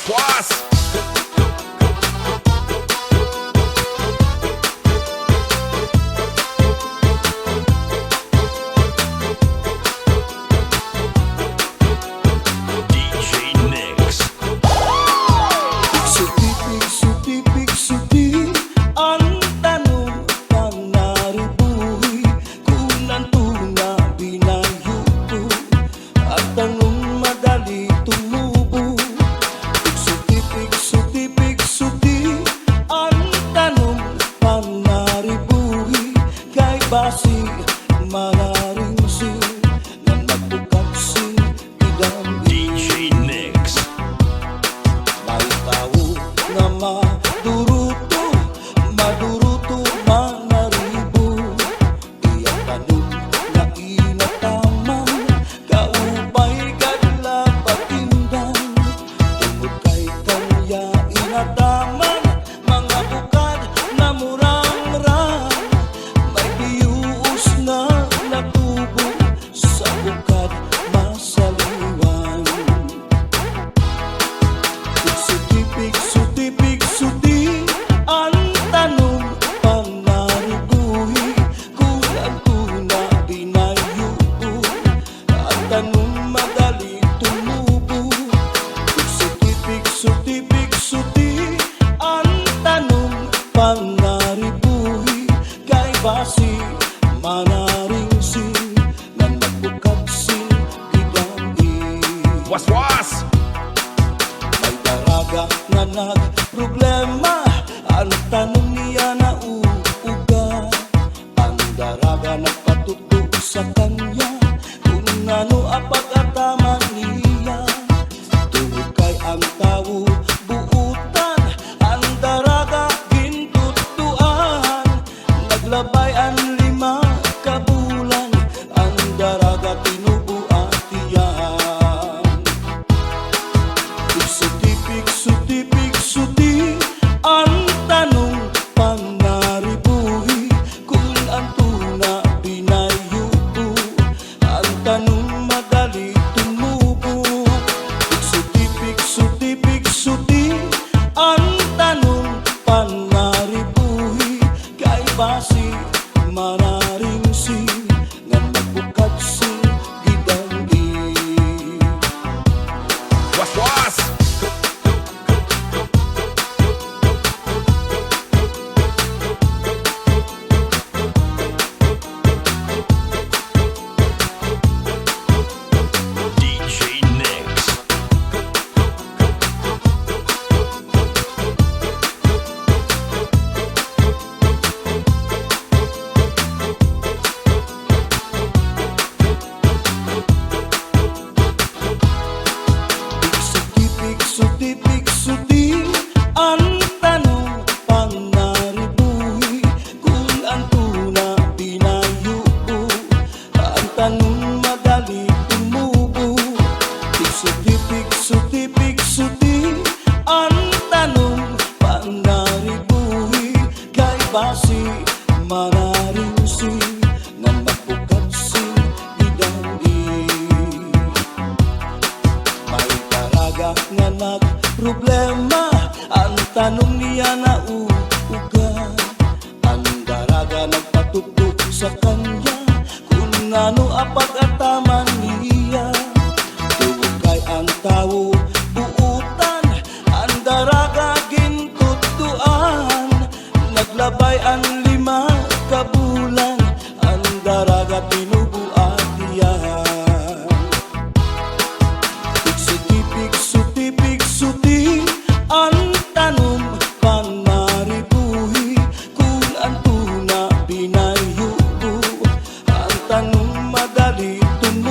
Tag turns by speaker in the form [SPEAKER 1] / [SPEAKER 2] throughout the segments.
[SPEAKER 1] Was? DJ Nix.
[SPEAKER 2] Piksuti, ang tanong panaribuhi kung nantuna binayuko at tanong madali tumubo. Piksuti, ang tanong panaribuhi kay basi mararing sing na nagbukat sing idam
[SPEAKER 1] DJ Nix.
[SPEAKER 2] may tao na maduruto manaribo. Iyang tanong na inataman kaupay kadla patindan. Tungod kay kanya inataman mga bukad na murang-rang. May biyuos na natubo sa bukad masaliwan. Piksuti, ang tanong panaribuhi kung ang tuna binayuko ang tanong madali tumubo. Piksuti, ang tanong panaribuhi kay basi manaring sing na nagbukat sing bidang
[SPEAKER 1] Was?
[SPEAKER 2] may daraga nga nagproblema, ang tanong niya na uuga. Ang daraga nagpatuto sa kanya kung ano ang pagkataman niya. Tungod kay ang tao buutan, ang daraga gintutuan. Naglabay ang 5 kabulan, ang daraga tinubo at tiyan. Piksuti, ang tanong panaribuhi kung ang tuna binayuko ang tanong madali tumubo. Piksuti, ang tanong panaribuhi kay basi mararing sing nga nagbukat sing gidangi.
[SPEAKER 1] Was? DJ Nix.
[SPEAKER 2] Piksuti, ang tanong panaribuhi kung ang tuna binayuko ang tanong madali tumubo. Piksuti, ang tanong panaribuhi kay basi mararing sing nga magbukat sing idangi. May daraga nga nagproblema, ang tanong niya na uuga. Ang daraga nagpatuto sa kanya kung ano ang pagkataman niya. Tungod kay ang tao buutan, ang daraga gintutuan. Naglabay ang 5 kabulan, ang daraga tinubo at tiyan. Piksuti, ang tanong panaribuhi kung ang tuna binayuko ang tanong madali tumubo.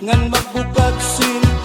[SPEAKER 2] ngan magbukag sin